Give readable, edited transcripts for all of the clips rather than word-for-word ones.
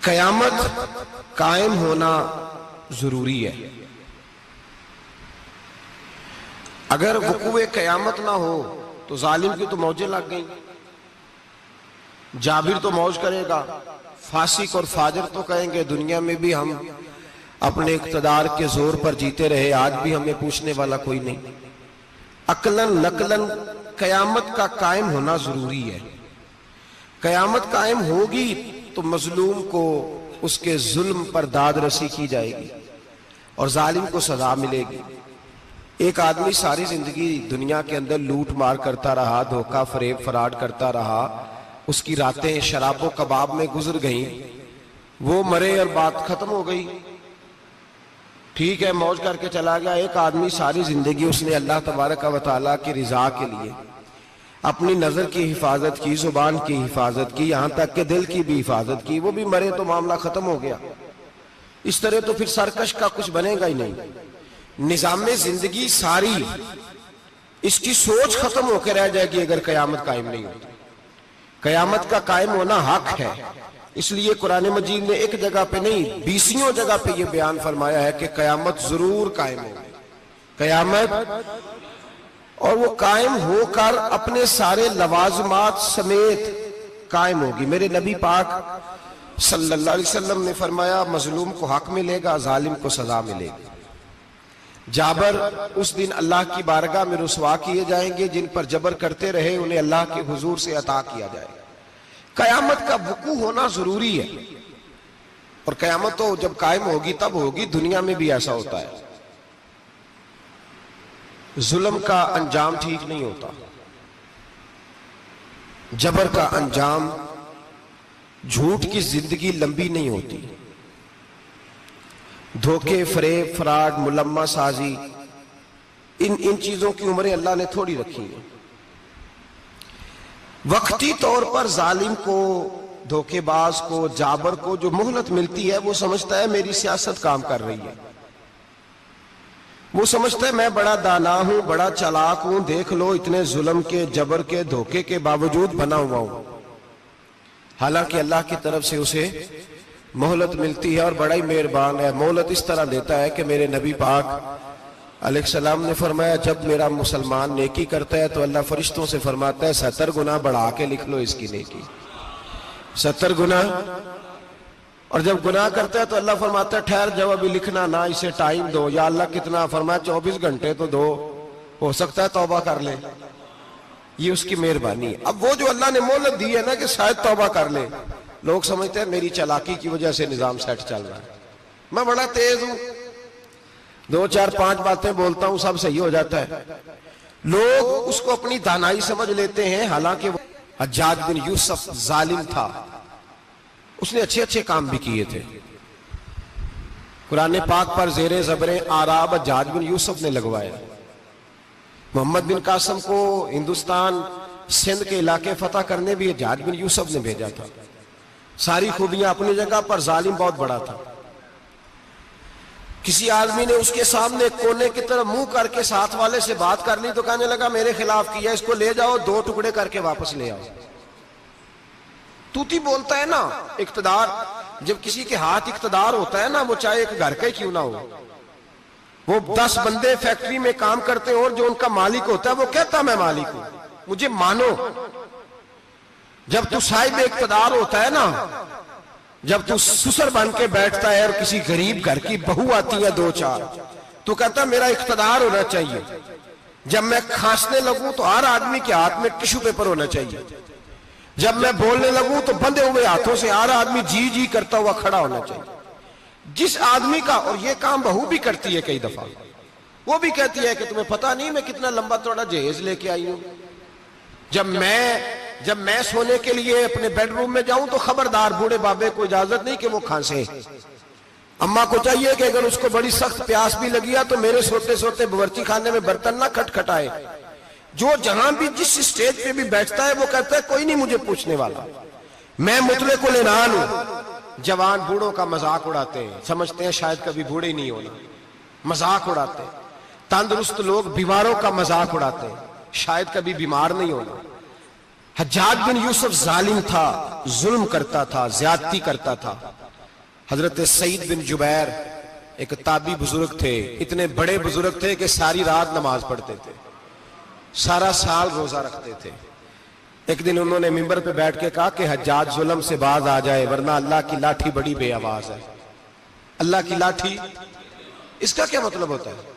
قیامت قائم ہونا ضروری ہے. اگر وقوع قیامت نہ ہو تو ظالم کی تو موجیں لگ گئیں. جابر تو موج کرے گا، فاسق اور فاجر تو کہیں گے دنیا میں بھی ہم اپنے اقتدار کے زور پر جیتے رہے، آج بھی ہمیں پوچھنے والا کوئی نہیں. عقلاً نقلاً قیامت کا قائم ہونا ضروری ہے. قیامت قائم ہوگی تو مظلوم کو اس کے ظلم پر داد رسی کی جائے گی اور ظالم کو سزا ملے گی. ایک آدمی ساری زندگی دنیا کے اندر لوٹ مار کرتا رہا، دھوکہ فریب فراڈ کرتا رہا، اس کی راتیں شراب و کباب میں گزر گئیں، وہ مرے اور بات ختم ہو گئی. ٹھیک ہے، موج کر کے چلا گیا. ایک آدمی ساری زندگی اس نے اللہ تبارک و تعالیٰ کی رضا کے لیے اپنی نظر کی حفاظت کی، زبان کی حفاظت کی، یہاں تک کہ دل کی بھی حفاظت کی، وہ بھی مرے تو معاملہ ختم ہو گیا. اس طرح تو پھر سرکش کا کچھ بنے گا ہی نہیں. نظام زندگی ساری اس کی سوچ ختم ہو کے رہ جائے گی اگر قیامت قائم نہیں ہوتی. قیامت کا قائم ہونا حق ہے. اس لیے قرآن مجید نے ایک جگہ پہ نہیں 20 جگہ پہ یہ بیان فرمایا ہے کہ قیامت ضرور قائم ہوگی. قیامت، اور وہ قائم ہو کر اپنے سارے لوازمات سمیت قائم ہوگی. میرے نبی پاک صلی اللہ علیہ وسلم نے فرمایا مظلوم کو حق ملے گا، ظالم کو سزا ملے گی. جابر اس دن اللہ کی بارگاہ میں رسوا کیے جائیں گے. جن پر جبر کرتے رہے انہیں اللہ کے حضور سے عطا کیا جائے گا. قیامت کا وقوع ہونا ضروری ہے، اور قیامت تو جب قائم ہوگی تب ہوگی. دنیا میں بھی ایسا ہوتا ہے، ظلم کا انجام ٹھیک نہیں ہوتا، جبر کا انجام، جھوٹ کی زندگی لمبی نہیں ہوتی. دھوکے، فریب، فراڈ، ملمہ سازی، ان چیزوں کی عمریں اللہ نے تھوڑی رکھی ہیں. وقتی طور پر ظالم کو، دھوکے باز کو، جابر کو جو مہلت ملتی ہے وہ سمجھتا ہے میری سیاست کام کر رہی ہے، وہ سمجھتا ہے میں بڑا دانا ہوں، بڑا چالاک ہوں، دیکھ لو اتنے ظلم کے، جبر کے، دھوکے کے باوجود بنا ہوا ہوں. حالانکہ اللہ کی طرف سے اسے مہلت ملتی ہے اور بڑا ہی مہربان ہے. مہلت اس طرح دیتا ہے کہ میرے نبی پاک علیہ السلام نے فرمایا جب میرا مسلمان نیکی کرتا ہے تو اللہ فرشتوں سے فرماتا ہے 70 گنا بڑھا کے لکھ لو اس کی نیکی، 70 گنا. اور جب گناہ کرتا ہے تو اللہ فرماتا ہے ٹھہر جاؤ ابھی لکھنا نہ، اسے ٹائم دو. یا اللہ کتنا؟ فرمایا 24 گھنٹے تو دو، ہو سکتا ہے توبہ کر لے. یہ اس کی مہربانی ہے. اب وہ جو اللہ نے مہلت دی ہے نا کہ شاید توبہ کر لے، لوگ سمجھتے ہیں میری چالاکی کی وجہ سے نظام سیٹ چل رہا ہے، میں بڑا تیز ہوں، 2 4 5 باتیں بولتا ہوں سب صحیح ہو جاتا ہے. لوگ اس کو اپنی دانائی سمجھ لیتے ہیں، حالانکہ وہ حجاج بن یوسف ظالم تھا، اس نے اچھے کام بھی کیے تھے. قرآن پاک پر زیر زبریں آراب حجاج بن یوسف نے لگوایا. محمد بن قاسم کو ہندوستان سندھ کے علاقے فتح کرنے بھی حجاج بن یوسف نے بھیجا تھا. ساری خوبیاں اپنی جگہ پر، ظالم بہت بڑا تھا. کسی آدمی نے اس کے سامنے کونے کی طرف منہ کر کے ساتھ والے سے بات کر لی تو کہنے لگا میرے خلاف کیا، اس کو لے جاؤ 2 ٹکڑے کر کے واپس لے آؤ. توتی بولتا ہے نا. اقتدار، جب کسی کے ہاتھ اقتدار ہوتا ہے نا، وہ چاہے ایک گھر کا ہی کیوں نہ ہو، وہ 10 بندے فیکٹری میں کام کرتے ہیں اور جو ان کا مالک ہوتا ہے وہ کہتا میں مالک ہوں، مجھے مانو. جب تو صاحب اقتدار ہوتا ہے نا، جب تو سسر بن کے بیٹھتا ہے اور کسی غریب گھر کی بہو آتی ہے 2 4 تو کہتا میرا اقتدار ہونا چاہیے. جب میں کھانسنے لگوں تو ہر آدمی کے ہاتھ میں ٹشو پیپر ہونا چاہیے. جب میں بولنے لگوں تو بندھے ہوئے ہاتھوں سے ہر آدمی جی جی کرتا ہوا کھڑا ہونا چاہیے. جس آدمی کا، اور یہ کام بہو بھی کرتی ہے کئی دفعہ، وہ بھی کہتی ہے کہ تمہیں پتہ نہیں میں کتنا لمبا چوڑا جہیز لے کے آئی ہوں. جب میں سونے کے لیے اپنے بیڈ روم میں جاؤں تو خبردار بوڑھے بابے کو اجازت نہیں کہ وہ کھانسے. اماں کو چاہیے کہ اگر اس کو بڑی سخت پیاس بھی لگی ہے تو میرے سوتے سوتے باورچی خانے میں برتن نہ کھٹکھٹائے. جو جہاں بھی جس اسٹیج پہ بھی بیٹھتا ہے وہ کہتا ہے کوئی نہیں مجھے پوچھنے والا، میں مطلق العنان ہوں. جوان بوڑھوں کا مذاق اڑاتے ہیں، سمجھتے ہیں شاید کبھی بوڑھے ہی نہیں ہونا، مذاق اڑاتے ہیں. تندرست لوگ بیماروں کا مذاق اڑاتے ہیں، شاید کبھی بیمار نہیں ہونا. حجاج بن یوسف ظالم تھا، ظلم کرتا تھا، زیادتی کرتا تھا. حضرت سعید بن جبیر ایک تابعی بزرگ تھے، اتنے بڑے بزرگ تھے کہ ساری رات نماز پڑھتے تھے، سارا سال روزہ رکھتے تھے۔ ایک دن انہوں نے منبر پہ بیٹھ کے کہا کہ حجاج ظلم سے باز آ جائے ورنہ اللہ کی لاٹھی بڑی بے آواز ہے۔ اللہ کی لاٹھی، اس کا کیا مطلب ہوتا ہے؟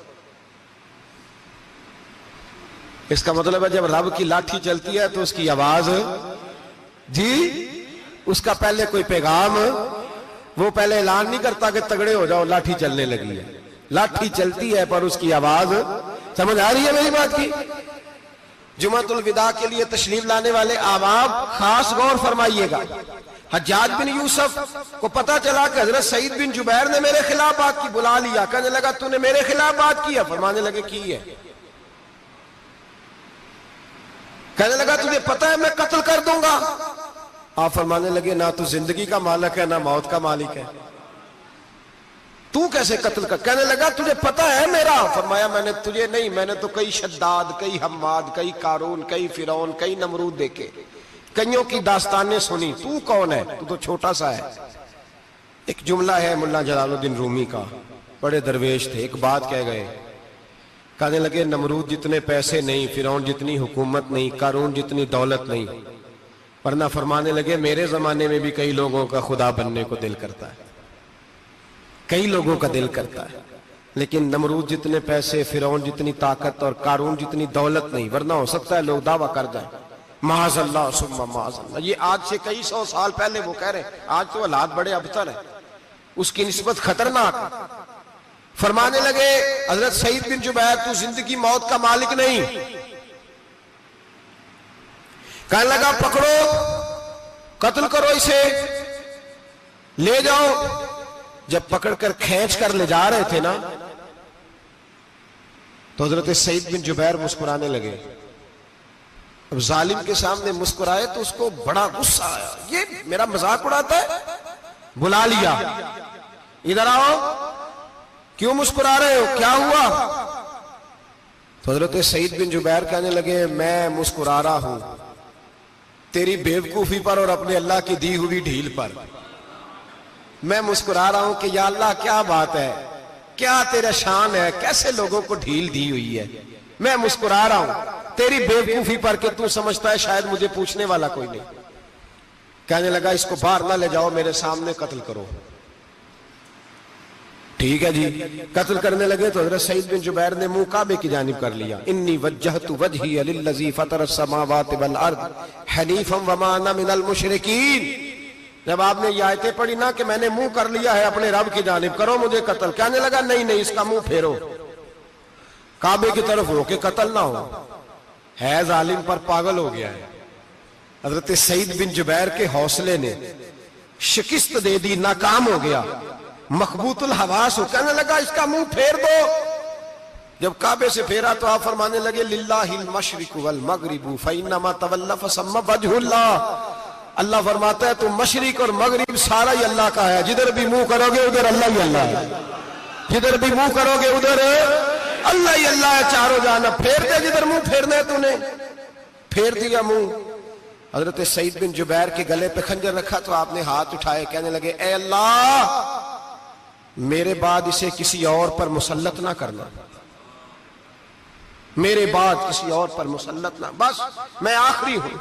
اس کا مطلب ہے جب رب کی لاٹھی چلتی ہے تو اس کی آواز، جی اس کا پہلے کوئی پیغام، وہ پہلے اعلان نہیں کرتا کہ تگڑے ہو جاؤ لاٹھی چلنے لگی ہے، لاٹھی چلتی ہے پر اس کی آواز، سمجھ آ رہی ہے میری بات کی؟ جمعۃ الوداع کے لیے تشریف لانے والے احباب خاص غور فرمائیے گا۔ حجاج بن یوسف کو پتا چلا کہ حضرت سعید بن جبیر نے میرے خلاف بات کی، بلا لیا، کہنے لگا تو نے میرے خلاف بات کی ہے؟ فرمانے لگے کی ہے۔ کہنے لگا تجھے پتا ہے میں قتل کر دوں گا؟ آپ فرمانے لگے نہ تو زندگی کا مالک ہے نہ موت کا مالک ہے، تو کیسے قتل کر؟ کہنے لگا تجھے پتا ہے میرا؟ فرمایا میں نے تجھے نہیں، میں نے تو کئی شداد، کئی حماد، کئی قارون، کئی فرعون، کئی نمرود دیکھے، کئیوں کی داستانیں سنی، تو کون ہے؟ تو تو چھوٹا سا ہے۔ ایک جملہ ہے ملا جلال الدین رومی کا، بڑے درویش تھے، ایک بات کہہ گئے، کہنے لگے نمرود جتنے پیسے نہیں، فرعون جتنی حکومت نہیں، قارون جتنی دولت نہیں، ورنہ فرمانے لگے میرے زمانے میں بھی کئی لوگوں کا خدا بننے کو دل کرتا ہے، کئی لوگوں کا دل کرتا ہے، لیکن نمرود جتنے پیسے، فرعون جتنی طاقت اور قارون جتنی دولت نہیں، ورنہ ہو سکتا ہے لوگ دعویٰ کر جائیں معاذ اللہ ثم معاذ اللہ۔ یہ آج سے کئی سو سال پہلے وہ کہہ رہے ہیں، آج تو حالات بڑے ابتر ہیں، اس کی نسبت خطرناک۔ فرمانے لگے حضرت سعید بن جبیر تو زندگی موت کا مالک نہیں۔ کہنے لگا پکڑو، قتل کرو اسے، لے جاؤ۔ جب پکڑ کر کھینچ کر لے جا رہے تھے نا تو حضرت سعید بن جبیر مسکرانے لگے۔ اب ظالم کے سامنے مسکرائے تو اس کو بڑا غصہ آیا، یہ میرا مذاق اڑاتا ہے؟ بلا لیا، ادھر آؤ، کیوں مسکرا رہے ہو، کیا ہوا؟ تو حضرت سعید بن جبیر کہنے لگے میں مسکرا رہا ہوں تیری بیوقوفی پر اور اپنے اللہ کی دی ہوئی ڈھیل پر۔ میں مسکرا رہا ہوں کہ یا اللہ کیا بات ہے، کیا تیرا شان ہے، کیسے لوگوں کو ڈھیل دی ہوئی ہے۔ میں مسکرا رہا ہوں تیری بیوقوفی پر کہ تو سمجھتا ہے شاید مجھے پوچھنے والا کوئی نہیں۔ کہنے لگا اس کو باہر نہ لے جاؤ، میرے سامنے قتل کرو۔ ٹھیک ہے جی، قتل کرنے لگے تو حضرت سعید بن جبیر نے منہ کعبے کی جانب کر لیا، انی وجہت وجہی للذی فطر السماوات والارض حنیفا وما انا من المشرکین۔ جب آپ نے یہ آیتیں پڑھی نا کہ میں نے منہ کر لیا ہے اپنے رب کی جانب، کرو مجھے قتل، کہنے لگا نہیں نہیں، اس کا منہ پھیرو، کعبے کی طرف ہو کہ قتل نہ ہو۔ ہے ظالم پر پاگل ہو گیا ہے۔ حضرت سعید بن جبیر کے حوصلے نے شکست دے دی، ناکام ہو گیا، مخبوط الحواس ہو، کہنے لگا اس کا منہ پھیر دو۔ جب کعبے سے پھیرا تو آپ فرمانے لگے للہ المشرق والمغرب فإنما تولى فثم وجه اللہ۔ اللہ فرماتا ہے تو مشرق اور مغرب سارا ہی اللہ کا ہے، جدھر بھی منہ کرو گے ادھر اللہ ہی اللہ ہے، جدھر بھی منہ کرو گے ادھر اللہ ہی اللہ ہے، چاروں جانب۔ پھیر دے جدھر منہ پھیرنا ہے تو نے، پھیر دیا منہ۔ حضرت سعید بن جبیر کے گلے پہ خنجر رکھا تو آپ نے ہاتھ اٹھائے، کہنے لگے اے اللہ میرے بعد اسے کسی اور پر مسلط نہ کرنا، میرے بعد کسی اور پر مسلط نہ، بس میں آخری ہوں۔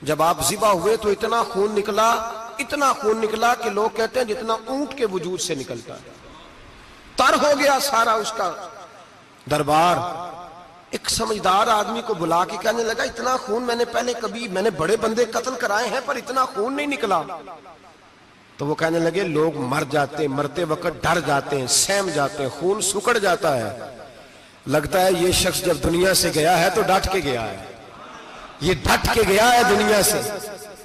جب آپ ذبح ہوئے تو اتنا خون نکلا، اتنا خون نکلا کہ لوگ کہتے ہیں جتنا اونٹ کے وجود سے نکلتا ہے، تر ہو گیا سارا اس کا دربار۔ ایک سمجھدار آدمی کو بلا کے کہنے لگا اتنا خون میں نے بڑے بندے قتل کرائے ہیں پر اتنا خون نہیں نکلا۔ تو وہ کہنے لگے لوگ مر جاتے ہیں، مرتے وقت ڈر جاتے ہیں، سہم جاتے ہیں، خون سکڑ جاتا ہے، لگتا ہے یہ شخص جب دنیا سے گیا ہے تو ڈٹ کے گیا ہے، یہ ڈٹ کے گیا ہے دنیا سے۔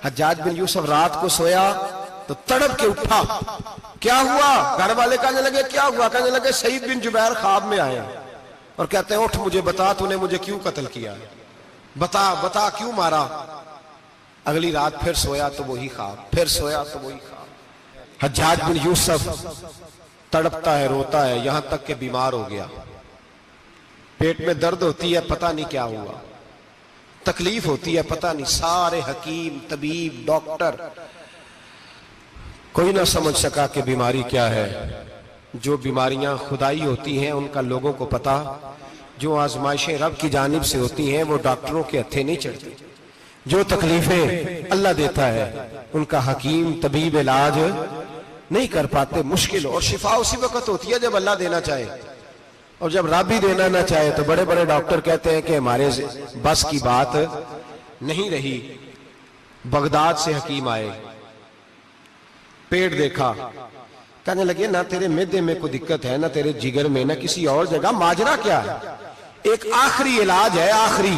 حجاج بن یوسف رات کو سویا تو تڑپ کے اٹھا، کیا ہوا؟ گھر والے کہنے لگے کیا ہوا؟ کہنے لگے سعید بن جبیر خواب میں آئے اور کہتے ہیں اٹھ مجھے بتا تو نے مجھے کیوں قتل کیا، بتا بتا کیوں مارا۔ اگلی رات پھر سویا تو وہی خواب، پھر سویا تو وہی خواب۔ حجاج بن یوسف تڑپتا ہے، روتا ہے، یہاں تک کہ بیمار ہو گیا، پیٹ میں درد ہوتی ہے، پتہ نہیں کیا ہوا، تکلیف ہوتی ہے، پتہ نہیں۔ سارے حکیم، طبیب، ڈاکٹر کوئی نہ سمجھ سکا کہ بیماری کیا ہے. جو بیماریاں خدائی ہوتی ہیں ان کا لوگوں کو پتا، جو آزمائشیں رب کی جانب سے ہوتی ہیں وہ ڈاکٹروں کے ہتھے نہیں چڑھتی. جو تکلیفیں اللہ دیتا ہے ان کا حکیم طبیب علاج نہیں کر پاتے، مشکل. اور شفا اسی وقت ہوتی ہے جب اللہ دینا چاہے، اور جب رب بھی دینا نہ چاہے تو بڑے بڑے ڈاکٹر کہتے ہیں کہ ہمارے بس کی بات نہیں رہی. بغداد سے حکیم آئے، پیٹ دیکھا، کہنے لگے نہ تیرے معدے میں کوئی دقت ہے، نہ تیرے جگر میں، نہ کسی اور جگہ. ماجرا کیا ہے؟ ایک آخری علاج ہے، آخری.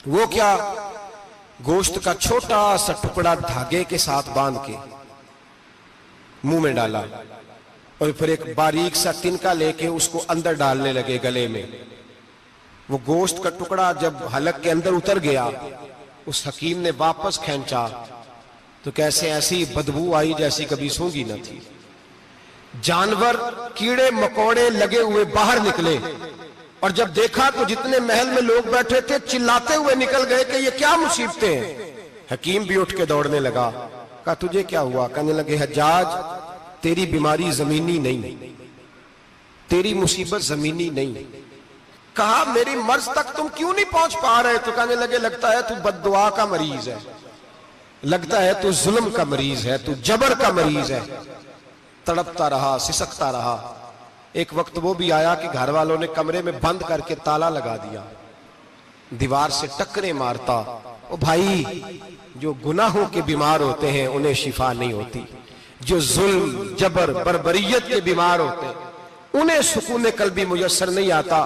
وہ کیا؟ گوشت کا چھوٹا سا ٹکڑا دھاگے کے ساتھ باندھ کے منہ میں ڈالا، اور پھر ایک باریک سا تنکا لے کے اس کو اندر ڈالنے لگے گلے میں. وہ گوشت کا ٹکڑا جب حلق کے اندر اتر گیا، اس حکیم نے واپس کھینچا تو کیسے ایسی بدبو آئی جیسی کبھی سونگی نہ تھی. جانور کیڑے مکوڑے لگے ہوئے باہر نکلے، اور جب دیکھا تو جتنے محل میں لوگ بیٹھے تھے چلاتے ہوئے نکل گئے کہ یہ کیا مصیبتیں ہیں. حکیم بھی اٹھ کے دوڑنے لگا. کہا تجھے کیا ہوا؟ کہنے لگے حجاج تیری بیماری زمینی نہیں، تیری مصیبت زمینی نہیں. کہا میری مرض تک تم کیوں نہیں پہنچ پا رہے؟ تو کہنے لگے لگتا ہے تو بد دعا کا مریض ہے، لگتا ہے تو ظلم کا مریض ہے، تو جبر کا مریض ہے. تڑپتا رہا، سسکتا رہا. ایک وقت وہ بھی آیا کہ گھر والوں نے کمرے میں بند کر کے تالا لگا دیا، دیوار سے ٹکرے مارتا. او بھائی، جو گناہوں کے بیمار ہوتے ہیں انہیں شفا نہیں ہوتی. جو ظلم، جبر، بربریت کے بیمار ہوتے ہیں انہیں سکون قلبی میسر نہیں آتا.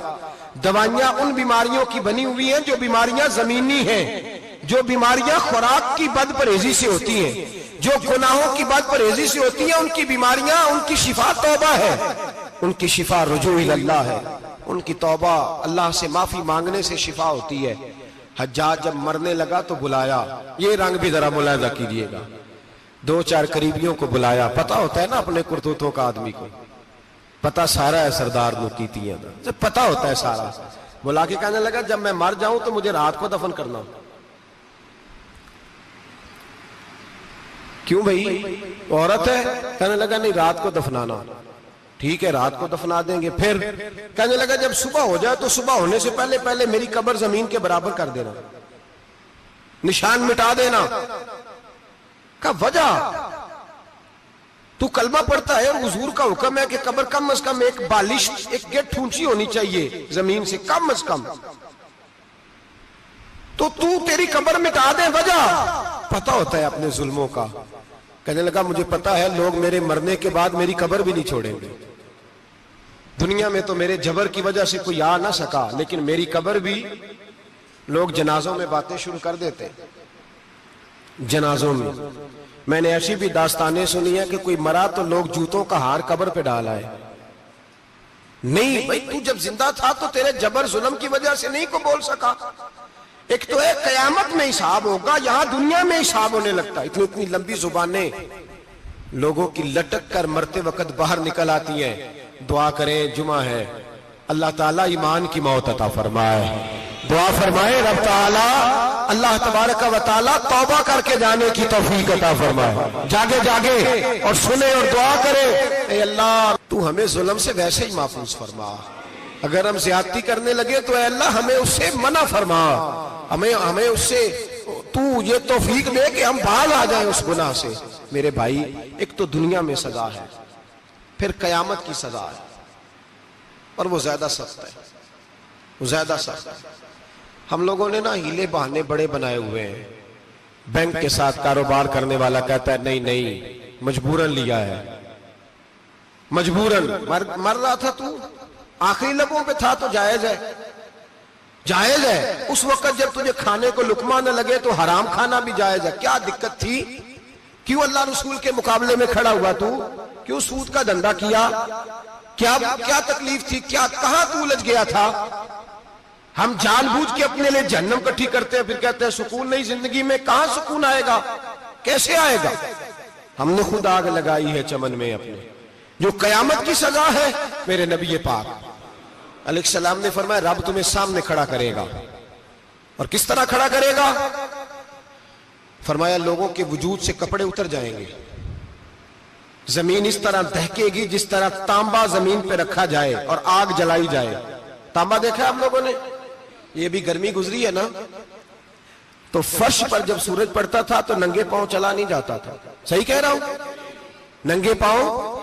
دوائیاں ان بیماریوں کی بنی ہوئی ہیں جو بیماریاں زمینی ہیں، جو بیماریاں خوراک کی بد پرہیزی سے ہوتی ہیں، جو گناہوں کی بد پرہیزی سے ہوتی ہیں. ان کی بیماریاں، ان کی شفا توبہ ہے، ان کی شفا رجوع اللہ ہے. ان کی توبہ، اللہ سے معافی مانگنے سے شفا ہوتی ہے. حجاج جب مرنے لگا تو بلایا. یہ رنگ بھی ذرا ملاحظہ کیجیے گا. 2-4 قریبیوں کو بلایا. پتا ہوتا ہے نا اپنے کرتوتوں کا آدمی کو، پتا سارا ہے سردار نوکیتیاں دا، جب پتا ہوتا ہے سارا. بلا کے کہنے لگا جب میں مر جاؤں تو مجھے رات کو دفن کرنا. کیوں بھائی، عورت ہے؟ کہنے لگا نہیں، رات کو دفنانا. ٹھیک ہے، رات کو دفنا دیں گے. پھر کہنے لگا جب صبح ہو جائے تو صبح ہونے سے پہلے پہلے میری قبر زمین کے برابر کر دینا، نشان مٹا دینا. کہا وجہ؟ تو کلمہ پڑھتا ہے اور حضور کا حکم ہے کہ قبر کم از کم ایک بالش، ایک گیٹ اونچی ہونی چاہیے زمین سے کم از کم، تو تیری قبر مٹا دے. وجہ پتا ہوتا ہے اپنے ظلموں کا. کہنے لگا مجھے پتا ہے لوگ میرے مرنے کے بعد میری قبر بھی نہیں چھوڑیں گے. دنیا میں تو میرے جبر کی وجہ سے کوئی آ نہ سکا، لیکن میری قبر بھی لوگ جنازوں میں باتیں شروع کر دیتے. جنازوں میں نے ایسی بھی داستانیں سنی ہیں کہ کوئی مرا تو لوگ جوتوں کا ہار قبر پہ ڈال آئے. نہیں بھائی، تو جب زندہ تھا تو تیرے جبر ظلم کی وجہ سے نہیں کو بول سکا. ایک تو ہے قیامت میں حساب ہوگا، یہاں دنیا میں حساب ہونے لگتا. اتنی لمبی زبانیں لوگوں کی لٹک کر مرتے وقت باہر نکل آتی ہیں. دعا کریں، جمعہ ہے، اللہ تعالیٰ ایمان کی موت عطا فرمائے. دعا فرمائے رب تعالیٰ، اللہ تبارک و تعالیٰ توبہ کر کے جانے کی توفیق عطا فرمائے. جاگے اور سنے اور دعا کرے، اے اللہ تو ہمیں ظلم سے ویسے ہی محفوظ فرما. اگر ہم زیادتی کرنے لگے تو اے اللہ ہمیں اس سے منع فرما، ہمیں اس سے تو یہ توفیق دے کہ ہم باز آ جائیں اس گناہ سے. میرے بھائی، ایک تو دنیا میں سزا ہے، پھر قیامت کی سزا ہے، اور وہ زیادہ سخت ہے، وہ زیادہ سخت ہے. ہم لوگوں نے نا ہیلے بہانے بڑے بنائے ہوئے ہیں. بینک کے ساتھ کاروبار کرنے والا کہتا ہے نہیں مجبوراً لیا ہے، مجبوراً. مر رہا تھا تو آخری لبوں پہ تھا تو جائز ہے، جائز ہے. اس وقت جب تجھے کھانے کو لقمہ نہ لگے تو حرام کھانا بھی جائز ہے. کیا دقت تھی؟ کیوں اللہ رسول کے مقابلے میں کھڑا ہوا تو؟ کیوں سود کا دھندا کیا؟ کیا تکلیف تھی؟ کہاں تو الجھ گیا تھا؟ ہم جان بوجھ کے اپنے لیے جہنم کٹھی کرتے ہیں، پھر کہتے ہیں سکون نہیں زندگی میں. کہاں سکون آئے گا؟ کیسے آئے گا؟ ہم نے خود آگ لگائی ہے چمن میں اپنے. جو قیامت کی سزا ہے، میرے نبی پاک علیہ السلام نے فرمایا رب تمہیں سامنے کھڑا کرے گا. اور کس طرح کھڑا کرے گا؟ فرمایا لوگوں کے وجود سے کپڑے اتر جائیں گے، زمین اس طرح دہکے گی جس طرح تانبا زمین پہ رکھا جائے اور آگ جلائی جائے. تانبا دیکھا آپ لوگوں نے؟ یہ بھی گرمی گزری ہے نا, تو فرش پر جب سورج پڑتا تھا تو ننگے پاؤں چلا نہیں جاتا تھا. صحیح کہہ رہا ہوں؟ ننگے پاؤں,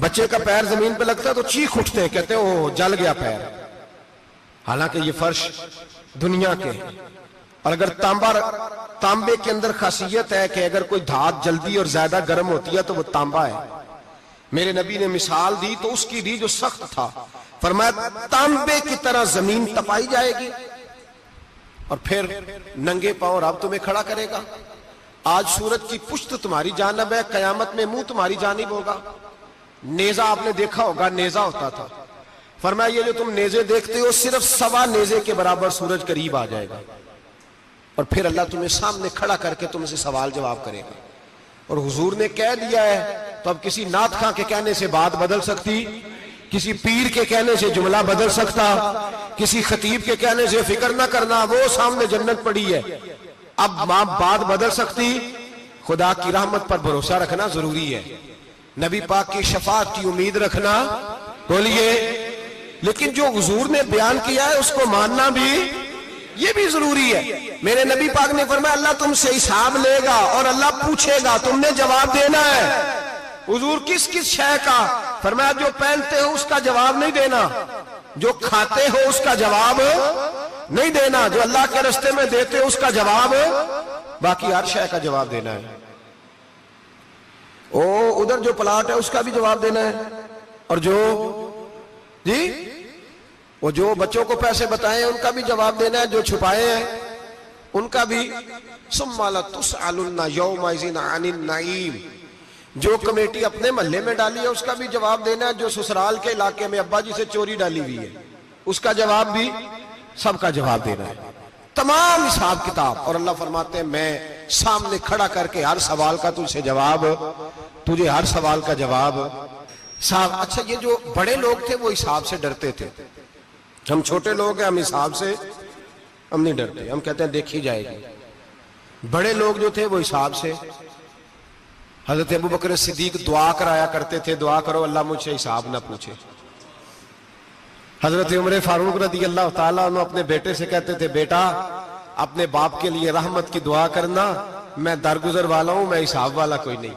بچے کا پیر زمین پہ لگتا تو چیخ اٹھتے ہیں, کہتے ہیں اوہ جل گیا پیر. حالانکہ یہ فرش دنیا کے ہیں. اور اگر تانبے کے اندر خاصیت ہے کہ اگر کوئی دھات جلدی اور زیادہ گرم ہوتی ہے تو وہ تانبا ہے. میرے نبی نے مثال دی تو اس کی دی جو سخت تھا. فرمایا تانبے کی طرح زمین تپائی جائے گی اور پھر ننگے پاؤں رب تمہیں کھڑا کرے گا. آج سورج کی پشت تمہاری جانب ہے, قیامت میں منہ تمہاری جانب ہوگا. نیزہ آپ نے دیکھا ہوگا, نیزہ ہوتا تھا. فرمایا یہ جو تم نیزے دیکھتے ہو صرف 1.25 نیزے کے برابر سورج قریب آ جائے گا اور پھر اللہ تمہیں سامنے کھڑا کر کے تم سے سوال جواب کرے گا. اور حضور نے کہہ دیا ہے تو اب کسی نعت خواں کے کہنے سے بات بدل سکتی, کسی پیر کے کہنے سے جملہ بدل سکتا, کسی خطیب کے کہنے سے فکر نہ کرنا وہ سامنے جنت پڑی ہے, اب بات بدل سکتی. خدا کی رحمت پر بھروسہ رکھنا ضروری ہے, نبی پاک کی شفاعت کی امید رکھنا, بولیے. لیکن جو حضور نے بیان کیا ہے اس کو ماننا بھی یہ بھی ضروری ہے. میرے نبی پاک نے فرمایا اللہ تم سے حساب لے گا اور اللہ پوچھے گا, تم نے جواب دینا ہے. حضور کس کس شے کا؟ فرمایا جو پہنتے ہو اس کا جواب نہیں دینا, جو کھاتے ہو اس کا جواب نہیں دینا, جو اللہ کے راستے میں دیتے ہو اس کا جواب, باقی ہر شے کا جواب دینا ہے. ادھر جو پلاٹ ہے اس کا بھی جواب دینا ہے, اور جو وہ جو بچوں کو پیسے بتائے ان کا بھی جواب دینا ہے, جو چھپائے ہیں ان کا بھی. ثم لتسألن یومئذ عن النعیم, جو کمیٹی اپنے محلے میں ڈالی ہے اس کا بھی جواب دینا ہے, جو سسرال کے علاقے میں ابا جی سے چوری ڈالی ہوئی ہے اس کا جواب بھی, سب کا جواب دینا ہے. تمام حساب کتاب. اور اللہ فرماتے ہیں میں سامنے کھڑا کر کے ہر سوال کا تجھ سے جواب, تجھے ہر سوال کا جواب. صاحب اچھا یہ جو بڑے لوگ تھے وہ حساب سے ڈرتے تھے, ہم چھوٹے لوگ ہیں ہم حساب سے ہم نہیں ڈرتے, ہم کہتے ہیں دیکھی جائے گی. بڑے لوگ جو تھے وہ حساب سے. حضرت ابو بکر صدیق دعا کرایا کرتے تھے, دعا کرو اللہ مجھ سے حساب نہ پوچھے. حضرت عمر فاروق رضی اللہ تعالیٰ عنہ اپنے بیٹے سے کہتے تھے بیٹا اپنے باپ کے لیے رحمت کی دعا کرنا, میں درگزر والا ہوں, میں حساب والا کوئی نہیں.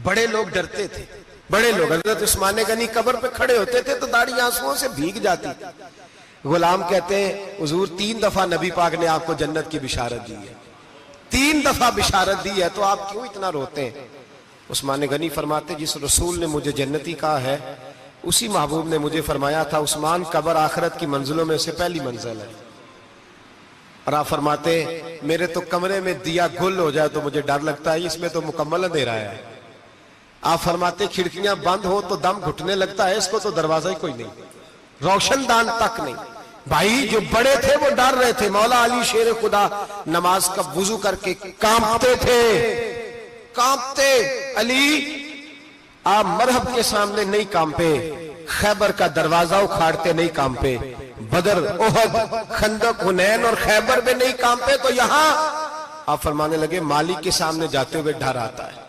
بڑے لوگ ڈرتے تھے, بڑے لوگ. حضرت عثمان غنی قبر پہ کھڑے ہوتے تھے تو داڑھی آنسوؤں سے بھیگ جاتی. غلام کہتے ہیں حضور 3 دفعہ نبی پاک نے آپ کو جنت کی بشارت دی ہے, 3 دفعہ بشارت دی ہے, تو آپ کیوں اتنا روتے ہیں؟ عثمان غنی فرماتے جس رسول نے مجھے جنتی کہا ہے اسی محبوب نے مجھے فرمایا تھا عثمان قبر آخرت کی منزلوں میں سے پہلی منزل ہے. اور آپ فرماتے میرے تو کمرے میں دیا گل ہو جائے تو مجھے ڈر لگتا ہے, اس میں تو مکمل اندھیرا ہے. آپ فرماتے کھڑکیاں بند ہو تو دم گھٹنے لگتا ہے, اس کو تو دروازہ ہی کوئی نہیں, روشن دان تک نہیں. بھائی جو بڑے تھے وہ ڈر رہے تھے. مولا علی شیر خدا نماز کا وضو کر کے کانپتے تھے, کانپتے. علی آپ مرحب کے سامنے نہیں کانپے, خیبر کا دروازہ اکھاڑتے نہیں کانپے, بدر احد خندق حنین اور خیبر میں نہیں کانپے, تو یہاں آپ فرمانے لگے مالک کے سامنے جاتے ہوئے ڈر آتا ہے.